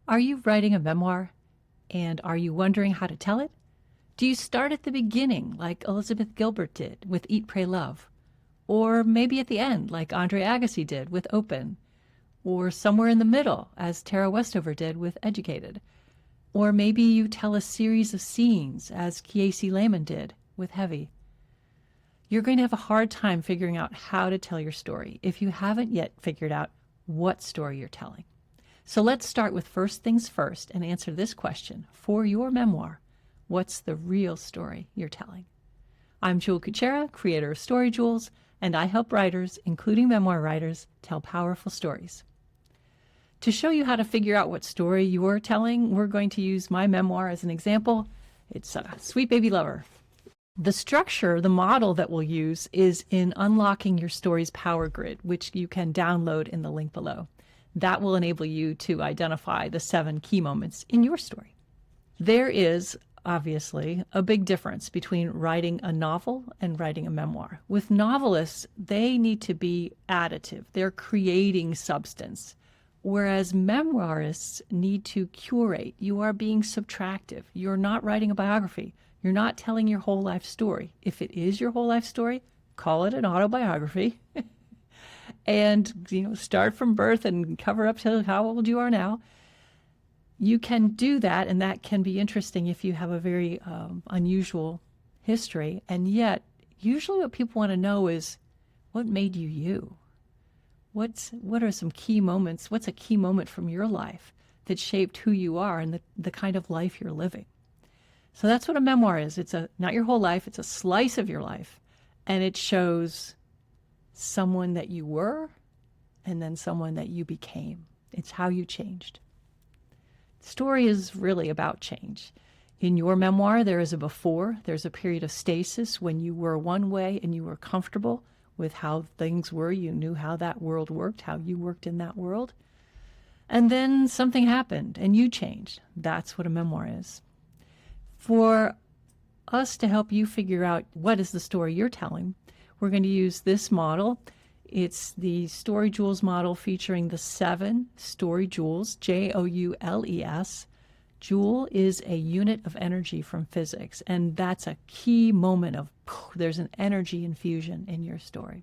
Are you writing a memoir and are you wondering how to tell it? Do you start at the beginning like Elizabeth Gilbert did with Eat, Pray, Love? Or maybe at the end like Andre Agassi did with Open? Or somewhere in the middle as Tara Westover did with Educated? Or maybe you tell a series of scenes as Kiesi Lehman did with Heavy? You're going to have a hard time figuring out how to tell your story if you haven't yet figured out what story you're telling. So let's start with first things first and answer this question for your memoir. What's the real story you're telling? I'm Jule Kucera, creator of StoryJoules, and I help writers, including memoir writers, tell powerful stories. To show you how to figure out what story you're telling, we're going to use my memoir as an example. It's Sweet Baby Lover. The structure, the model that we'll use is in Unlocking Your Story's Power Grid, which you can download in the link below. That will enable you to identify the 7 key moments in your story. There is, obviously, a big difference between writing a novel and writing a memoir. With novelists, they need to be additive. They're creating substance. Whereas memoirists need to curate. You are being subtractive. You're not writing a biography. You're not telling your whole life story. If it is your whole life story, call it an autobiography. And start from birth and cover up to how old you are now. You can do that, and that can be interesting if you have a very unusual history. And yet, usually what people want to know is, what made you you? What are some key moments? What's a key moment from your life that shaped who you are and the kind of life you're living? So that's what a memoir is. It's not your whole life. It's a slice of your life. And it shows someone that you were and then someone that you became. It's how you changed. Story is really about change. In your memoir, there is a before. There's a period of stasis when you were one way and you were comfortable with how things were. You knew how that world worked, how you worked in that world. And then something happened and you changed. That's what a memoir is. For us to help you figure out what is the story you're telling, we're going to use this model. It's the StoryJoules model featuring the 7 StoryJoules, Joules. Joule is a unit of energy from physics, and that's a key moment of there's an energy infusion in your story.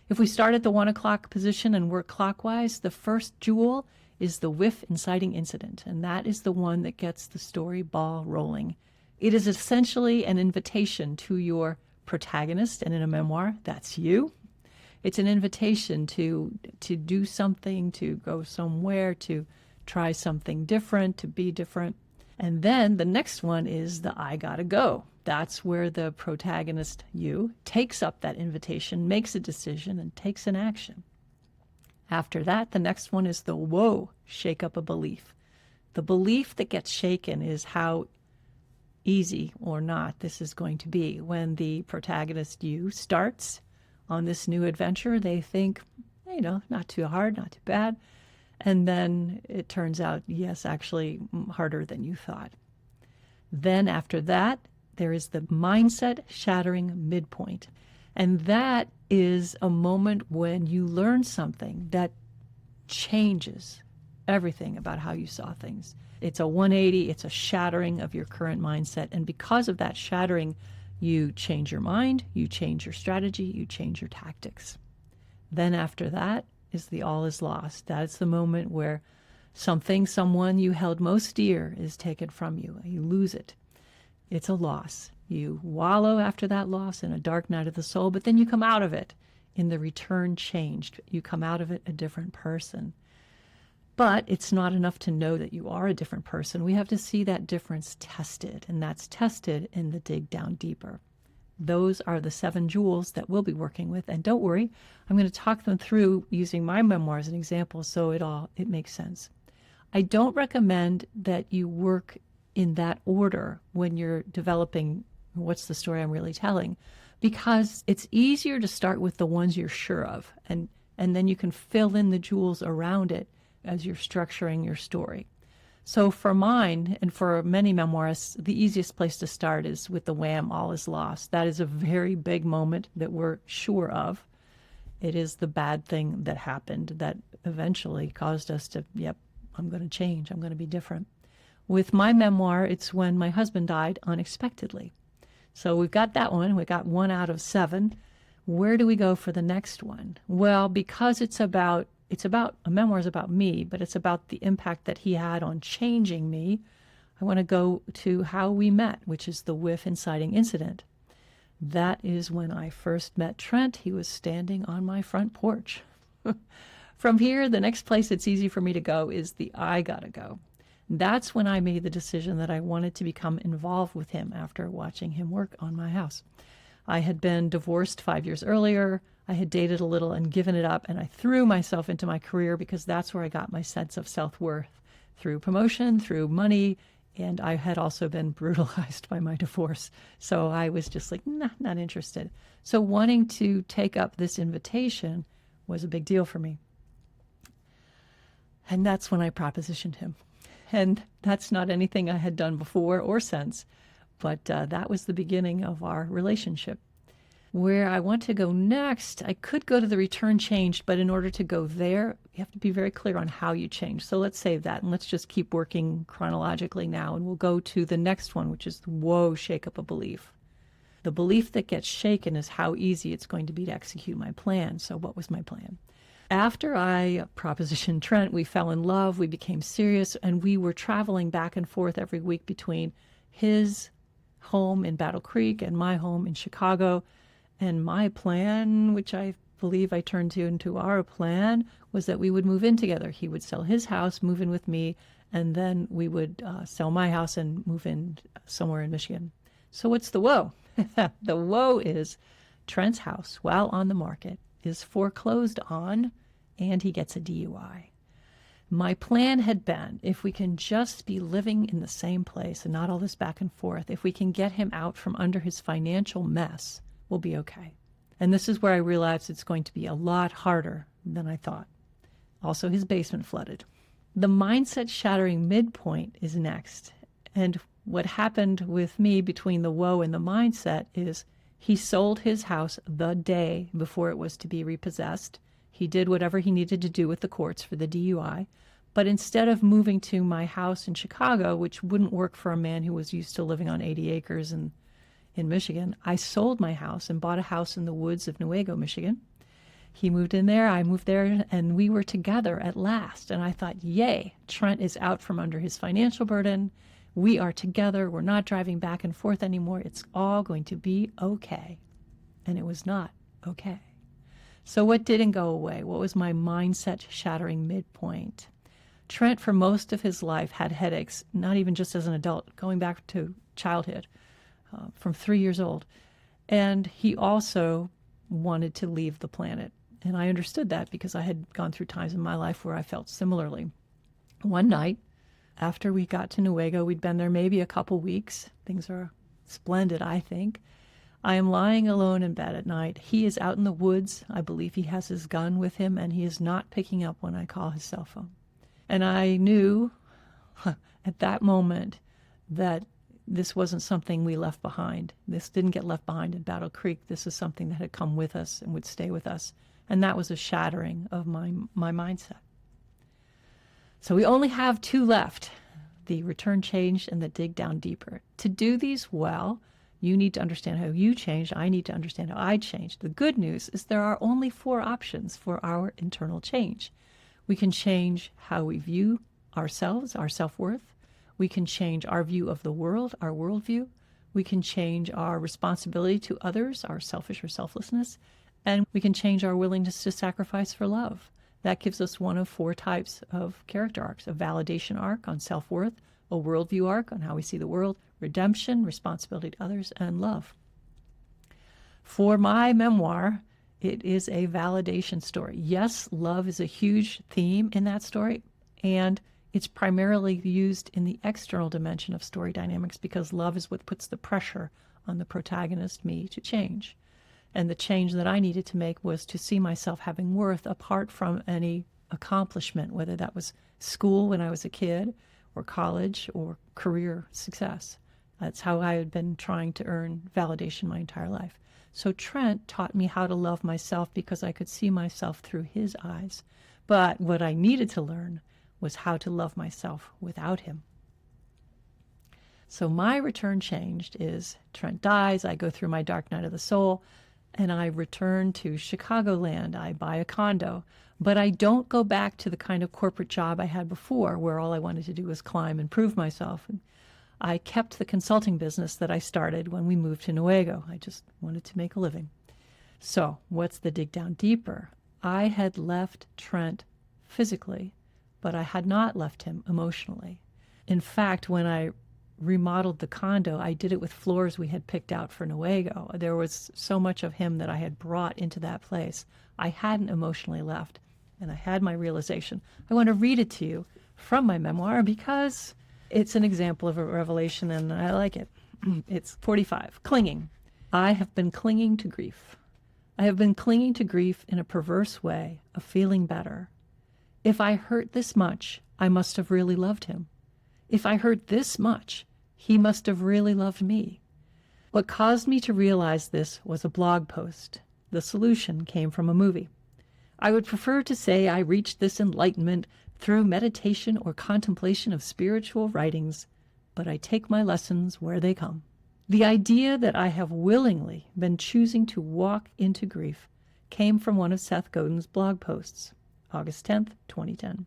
If we start at the 1 o'clock position and work clockwise, the first Joule is the whiff inciting incident, and that is the one that gets the story ball rolling. It is essentially an invitation to your protagonist, and in a memoir, that's you. It's an invitation to do something, to go somewhere, to try something different, to be different. And then the next one is the I gotta go. That's where the protagonist, you, takes up that invitation, makes a decision, and takes an action. After that, the next one is the whoa, shake up a belief. The belief that gets shaken is how easy or not this is going to be. When the protagonist, you, starts on this new adventure, they think, not too hard, not too bad. And then it turns out, yes, actually harder than you thought. Then after that, there is the Mindset-Shattering Midpoint. And that is a moment when you learn something that changes everything about how you saw things. It's a 180, it's a shattering of your current mindset. And because of that shattering, you change your mind, you change your strategy, you change your tactics. Then after that is the all is lost. That's the moment where something, someone you held most dear is taken from you. You lose it. It's a loss. You wallow after that loss in a dark night of the soul, but then you come out of it in the return changed. You come out of it a different person. But it's not enough to know that you are a different person. We have to see that difference tested, and that's tested in the dig down deeper. Those are the 7 jewels that we'll be working with. And don't worry, I'm going to talk them through using my memoir as an example so it makes sense. I don't recommend that you work in that order when you're developing what's the story I'm really telling, because it's easier to start with the ones you're sure of, and then you can fill in the jewels around it as you're structuring your story. So for mine, and for many memoirists, the easiest place to start is with the wham, all is lost. That is a very big moment that we're sure of. It is the bad thing that happened that eventually caused us to, I'm going to change. I'm going to be different. With my memoir, it's when my husband died unexpectedly. So we've got that one. We got 1 out of 7. Where do we go for the next one? Well, because a memoir is about me, but it's about the impact that he had on changing me. I want to go to how we met, which is the whiff inciting incident. That is when I first met Trent. He was standing on my front porch. From here, the next place it's easy for me to go is the I gotta go. That's when I made the decision that I wanted to become involved with him after watching him work on my house. I had been divorced 5 years earlier. I had dated a little and given it up, and I threw myself into my career because that's where I got my sense of self-worth, through promotion, through money, and I had also been brutalized by my divorce. So I was just like, nah, not interested. So wanting to take up this invitation was a big deal for me. And that's when I propositioned him. And that's not anything I had done before or since, but that was the beginning of our relationship. Where I want to go next, I could go to the return changed, but in order to go there, you have to be very clear on how you change. So let's save that, and let's just keep working chronologically now, and we'll go to the next one, which is, whoa, shake up a belief. The belief that gets shaken is how easy it's going to be to execute my plan. So what was my plan? After I propositioned Trent, we fell in love, we became serious, and we were traveling back and forth every week between his home in Battle Creek and my home in Chicago. And my plan, which I believe I turned into our plan, was that we would move in together. He would sell his house, move in with me, and then we would sell my house and move in somewhere in Michigan. So what's the woe? The woe is Trent's house, while on the market, is foreclosed on, and he gets a DUI. My plan had been, if we can just be living in the same place and not all this back and forth, if we can get him out from under his financial mess, we'll be okay. And this is where I realized it's going to be a lot harder than I thought. Also, his basement flooded. The mindset-shattering midpoint is next. And what happened with me between the woe and the mindset is he sold his house the day before it was to be repossessed. He did whatever he needed to do with the courts for the DUI. But instead of moving to my house in Chicago, which wouldn't work for a man who was used to living on 80 acres in Michigan, I sold my house and bought a house in the woods of Newaygo, Michigan. He moved in there, I moved there, and we were together at last. And I thought, yay, Trent is out from under his financial burden. We are together. We're not driving back and forth anymore. It's all going to be okay. And it was not okay. So what didn't go away? What was my mindset-shattering midpoint? Trent, for most of his life, had headaches, not even just as an adult, going back to childhood. From 3 years old. And he also wanted to leave the planet. And I understood that because I had gone through times in my life where I felt similarly. One night, after we got to Newaygo, we'd been there maybe a couple weeks. Things are splendid, I think. I am lying alone in bed at night. He is out in the woods. I believe he has his gun with him, and he is not picking up when I call his cell phone. And I knew at that moment that this wasn't something we left behind. This didn't get left behind in Battle Creek. This is something that had come with us and would stay with us. And that was a shattering of my mindset. So we only have 2 left, the return change and the dig down deeper. To do these well, you need to understand how you changed. I need to understand how I changed. The good news is there are only 4 options for our internal change. We can change how we view ourselves, our self-worth. We can change our view of the world, our worldview. We can change our responsibility to others, our selfish or selflessness. And we can change our willingness to sacrifice for love. That gives us one of 4 types of character arcs: a validation arc on self-worth, a worldview arc on how we see the world, redemption, responsibility to others, and love. For my memoir, it is a validation story. Yes, love is a huge theme in that story, and it's primarily used in the external dimension of story dynamics because love is what puts the pressure on the protagonist, me, to change. And the change that I needed to make was to see myself having worth apart from any accomplishment, whether that was school when I was a kid or college or career success. That's how I had been trying to earn validation my entire life. So Trent taught me how to love myself because I could see myself through his eyes. But what I needed to learn was how to love myself without him. So my return changed is Trent dies, I go through my dark night of the soul, and I return to Chicagoland. I buy a condo, but I don't go back to the kind of corporate job I had before where all I wanted to do was climb and prove myself. And I kept the consulting business that I started when we moved to Newaygo. I just wanted to make a living. So what's the dig down deeper? I had left Trent physically, but I had not left him emotionally. In fact, when I remodeled the condo, I did it with floors we had picked out for Newaygo. There was so much of him that I had brought into that place. I hadn't emotionally left, and I had my realization. I want to read it to you from my memoir because it's an example of a revelation, and I like it. It's 45. Clinging. I have been clinging to grief. I have been clinging to grief in a perverse way of feeling better. If I hurt this much, I must have really loved him. If I hurt this much, he must have really loved me. What caused me to realize this was a blog post. The solution came from a movie. I would prefer to say I reached this enlightenment through meditation or contemplation of spiritual writings, but I take my lessons where they come. The idea that I have willingly been choosing to walk into grief came from one of Seth Godin's blog posts, August 10th, 2010.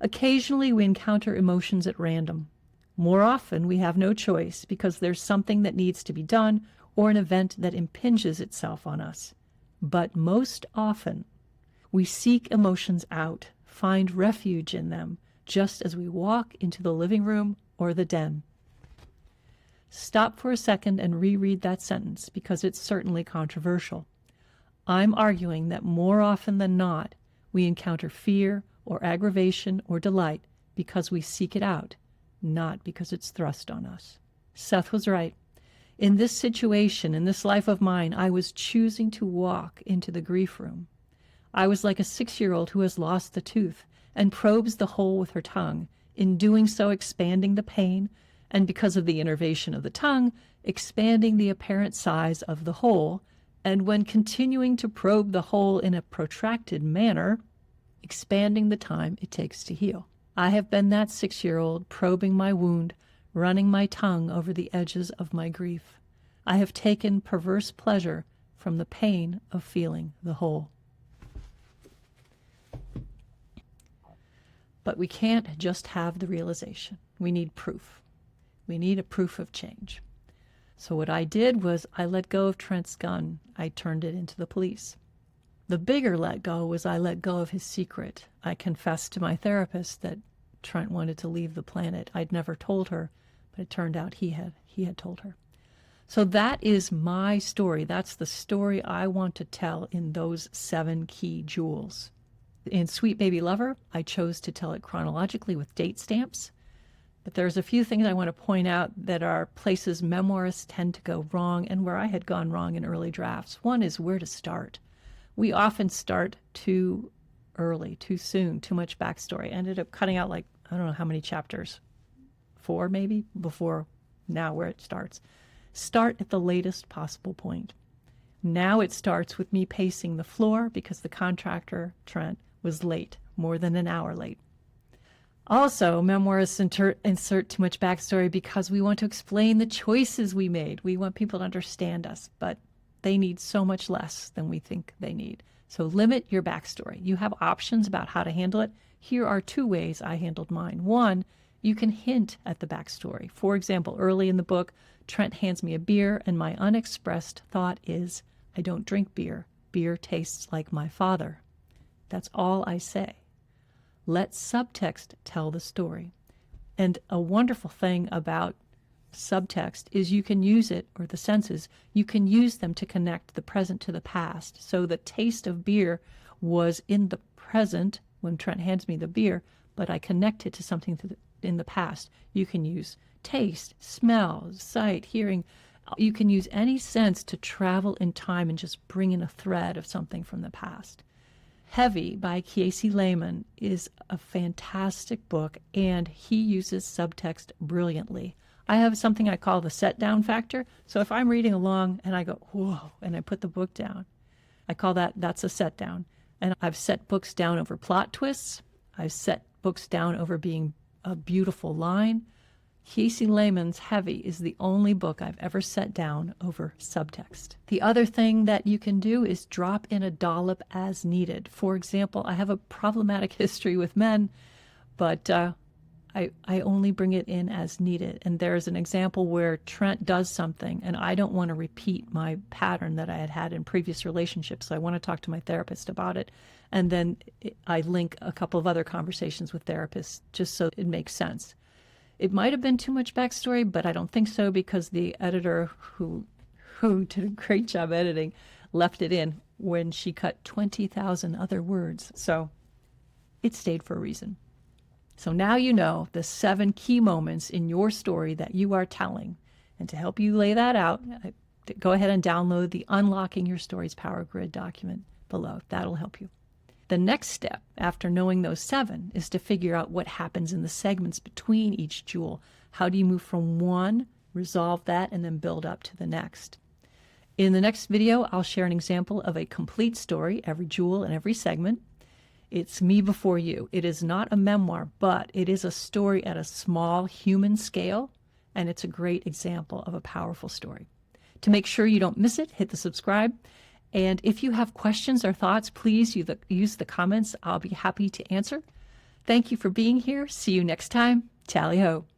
Occasionally we encounter emotions at random. More often we have no choice because there's something that needs to be done or an event that impinges itself on us. But most often we seek emotions out, find refuge in them, just as we walk into the living room or the den. Stop for a second and reread that sentence because it's certainly controversial. I'm arguing that more often than not, we encounter fear or aggravation or delight because we seek it out, not because it's thrust on us. Seth was right. In this situation, in this life of mine, I was choosing to walk into the grief room. I was like a 6-year-old who has lost the tooth and probes the hole with her tongue, in doing so expanding the pain, and because of the innervation of the tongue, expanding the apparent size of the hole, and when continuing to probe the hole in a protracted manner, expanding the time it takes to heal. I have been that 6-year-old probing my wound, running my tongue over the edges of my grief. I have taken perverse pleasure from the pain of feeling the hole. But we can't just have the realization. We need proof. We need a proof of change. So what I did was I let go of Trent's gun. I turned it into the police. The bigger let go was I let go of his secret. I confessed to my therapist that Trent wanted to leave the planet. I'd never told her, but it turned out he had told her. So that is my story. That's the story I want to tell in those 7 key jewels. In Sweet Baby Lover, I chose to tell it chronologically with date stamps. But there's a few things I want to point out that are places memoirists tend to go wrong and where I had gone wrong in early drafts. One is where to start. We often start too early, too soon, too much backstory. I ended up cutting out I don't know how many chapters, 4 maybe, before now where it starts. Start at the latest possible point. Now it starts with me pacing the floor because the contractor, Trent, was late, more than an hour late. Also, memoirists insert too much backstory because we want to explain the choices we made. We want people to understand us, but they need so much less than we think they need. So limit your backstory. You have options about how to handle it. Here are 2 ways I handled mine. 1, you can hint at the backstory. For example, early in the book, Trent hands me a beer, and my unexpressed thought is, I don't drink beer. Beer tastes like my father. That's all I say. Let subtext tell the story. And a wonderful thing about subtext is you can use it, or the senses, you can use them to connect the present to the past. So the taste of beer was in the present when Trent hands me the beer, but I connect it to something in the past. You can use taste, smell, sight, hearing. You can use any sense to travel in time and just bring in a thread of something from the past. Heavy by Casey Lehman is a fantastic book, and he uses subtext brilliantly. I have something I call the set down factor. So if I'm reading along and I go, whoa, and I put the book down, I call that's a set down. And I've set books down over plot twists. I've set books down over being a beautiful line. Casey Lehman's Heavy is the only book I've ever set down over subtext. The other thing that you can do is drop in a dollop as needed. For example, I have a problematic history with men, but I only bring it in as needed. And there's an example where Trent does something, and I don't want to repeat my pattern that I had in previous relationships. So I want to talk to my therapist about it. And then I link a couple of other conversations with therapists just so it makes sense. It might have been too much backstory, but I don't think so, because the editor who did a great job editing left it in when she cut 20,000 other words. So it stayed for a reason. So now you know the 7 key moments in your story that you are telling. And to help you lay that out, go ahead and download the Unlocking Your Stories Power Grid document below. That'll help you. The next step after knowing those 7 is to figure out what happens in the segments between each jewel. How do you move from one, resolve that, and then build up to the next? In the next video, I'll share an example of a complete story, every jewel and every segment. It's me before you. It is not a memoir, but it is a story at a small human scale, and it's a great example of a powerful story. To make sure you don't miss it, hit the subscribe. And if you have questions or thoughts, please use the comments. I'll be happy to answer. Thank you for being here. See you next time. Tally ho.